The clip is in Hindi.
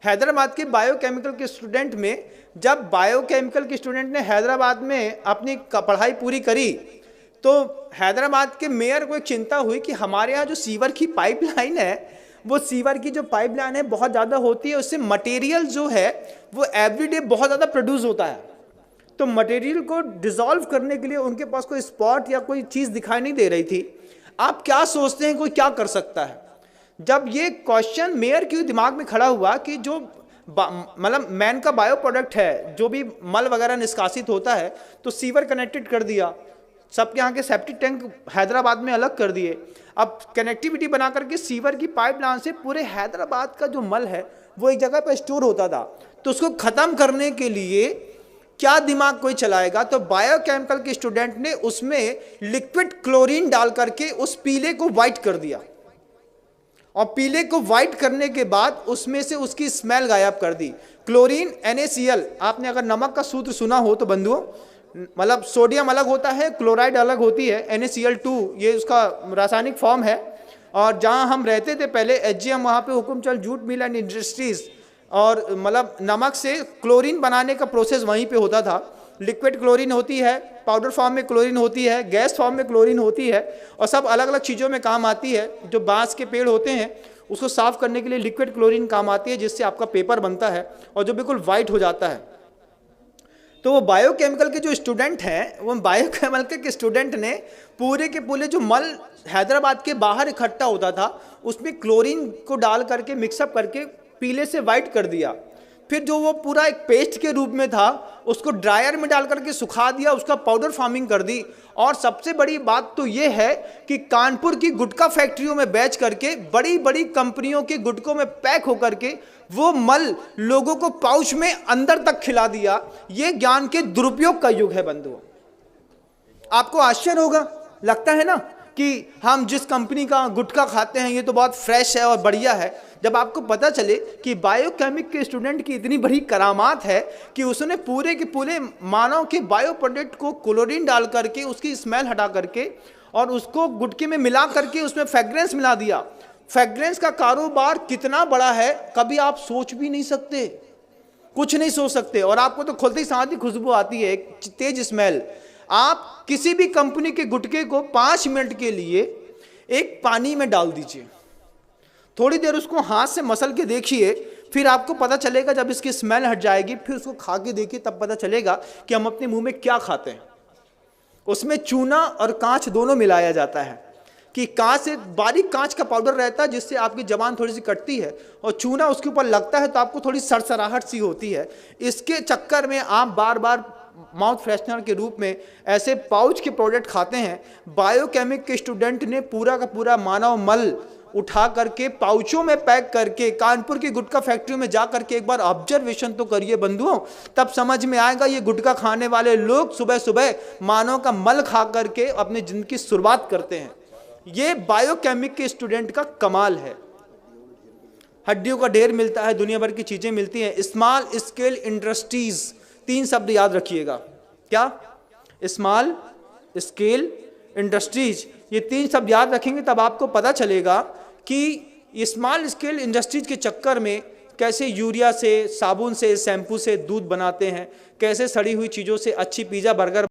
हैदराबाद के बायोकेमिकल के स्टूडेंट में, जब बायोकेमिकल के स्टूडेंट ने हैदराबाद में अपनी पढ़ाई पूरी करी तो हैदराबाद के मेयर को एक चिंता हुई कि हमारे यहाँ जो सीवर की पाइपलाइन है, वो सीवर की जो पाइपलाइन है बहुत ज़्यादा होती है, उससे मटेरियल जो है वो एवरीडे बहुत ज़्यादा प्रोड्यूस होता है। तो मटेरियल को डिसॉल्व करने के लिए उनके पास कोई स्पॉट या कोई चीज़ दिखाई नहीं दे रही थी। आप क्या सोचते हैं कोई क्या कर सकता है? जब ये क्वेश्चन मेयर के दिमाग में खड़ा हुआ कि जो मतलब मैन का बायो प्रोडक्ट है, जो भी मल वगैरह निष्कासित होता है, तो सीवर कनेक्टेड कर दिया, सबके यहाँ के सेप्टिक टैंक हैदराबाद में अलग कर दिए। अब कनेक्टिविटी बना करके सीवर की पाइपलाइन से पूरे हैदराबाद का जो मल है वो एक जगह पर स्टोर होता था। तो उसको ख़त्म करने के लिए क्या दिमाग कोई चलाएगा? तो बायोकेमिकल के स्टूडेंट ने उसमें लिक्विड क्लोरीन डाल करके उस पीले को वाइट कर दिया, और पीले को वाइट करने के बाद उसमें से उसकी स्मेल गायब कर दी। क्लोरीन NaCl, आपने अगर नमक का सूत्र सुना हो तो बंधुओं, मतलब सोडियम अलग होता है, क्लोराइड अलग होती है, NaCl2 ये उसका रासायनिक फॉर्म है। और जहाँ हम रहते थे पहले HGM, वहाँ पे Hukumchand jute mill and industries, और मतलब नमक से क्लोरीन बनाने का प्रोसेस वहीं पे होता था। लिक्विड क्लोरीन होती है, पाउडर फॉर्म में क्लोरीन होती है, गैस फॉर्म में क्लोरीन होती है, और सब अलग अलग चीज़ों में काम आती है। जो बांस के पेड़ होते हैं उसको साफ़ करने के लिए लिक्विड क्लोरीन काम आती है, जिससे आपका पेपर बनता है और जो बिल्कुल वाइट हो जाता है। तो वो बायोकेमिकल के जो स्टूडेंट हैं, वो बायोकेमिकल के स्टूडेंट ने पूरे के पूरे जो मल हैदराबाद के बाहर इकट्ठा होता था उसमें क्लोरीन को डाल करके मिक्सअप करके पीले से वाइट कर दिया। फिर जो वो पूरा एक पेस्ट के रूप में था उसको ड्रायर में डाल करके सुखा दिया, उसका पाउडर फार्मिंग कर दी। और सबसे बड़ी बात तो ये है कि कानपुर की गुटखा फैक्ट्रियों में बेच करके, बड़ी बड़ी कंपनियों के गुटकों में पैक होकर के वो मल लोगों को पाउच में अंदर तक खिला दिया। ये ज्ञान के दुरुपयोग का युग है बंधुओं। आपको आश्चर्य होगा, लगता है ना कि हम जिस कंपनी का गुटखा खाते हैं ये तो बहुत फ्रेश है और बढ़िया है। जब आपको पता चले कि बायोकेमिक के स्टूडेंट की इतनी बड़ी करामात है कि उसने पूरे के पूरे मानव के बायो प्रोडक्ट को क्लोरीन डाल करके उसकी स्मेल हटा करके और उसको गुटके में मिला करके उसमें फ्रेग्रेंस मिला दिया। फ्रेग्रेंस का कारोबार कितना बड़ा है कभी आप सोच भी नहीं सकते, कुछ नहीं सोच सकते। और आपको तो खुलते ही साथ ही खुशबू आती है, एक तेज स्मेल। आप किसी भी कंपनी के गुटके को 5 मिनट के लिए एक पानी में डाल दीजिए, थोड़ी देर उसको हाथ से मसल के देखिए, फिर आपको पता चलेगा, जब इसकी स्मेल हट जाएगी फिर उसको खा के देखिए, तब पता चलेगा कि हम अपने मुंह में क्या खाते हैं। उसमें चूना और कांच दोनों मिलाया जाता है कि कांच से बारीक कांच का पाउडर रहता है जिससे आपकी जबान थोड़ी सी कटती है, और चूना उसके ऊपर लगता है तो आपको थोड़ी सरसराहट सी होती है। इसके चक्कर में आप बार बार माउथ फ्रेशनर के रूप में ऐसे पाउच के प्रोडक्ट खाते हैं। बायोकेमिक के स्टूडेंट ने पूरा का पूरा मानव मल उठा करके पाउचों में पैक करके कानपुर की गुटखा फैक्ट्री में जा करके एक बार ऑब्जर्वेशन तो करिए बंधुओं, तब समझ में आएगा ये गुटखा खाने वाले लोग सुबह सुबह मानव का मल खा करके अपनी जिंदगी की शुरुआत करते हैं। ये बायोकेमिक के स्टूडेंट का कमाल है। हड्डियों का ढेर मिलता है, दुनिया भर की चीजें मिलती हैं। स्मॉल स्केल इंडस्ट्रीज, 3 शब्द याद रखिएगा। क्या? स्मॉल स्केल इंडस्ट्रीज, ये 3 शब्द याद रखेंगे तब आपको पता चलेगा कि स्मॉल स्केल इंडस्ट्रीज के चक्कर में कैसे यूरिया से, साबुन से, शैम्पू से दूध बनाते हैं, कैसे सड़ी हुई चीज़ों से अच्छी पिज़्ज़ा बर्गर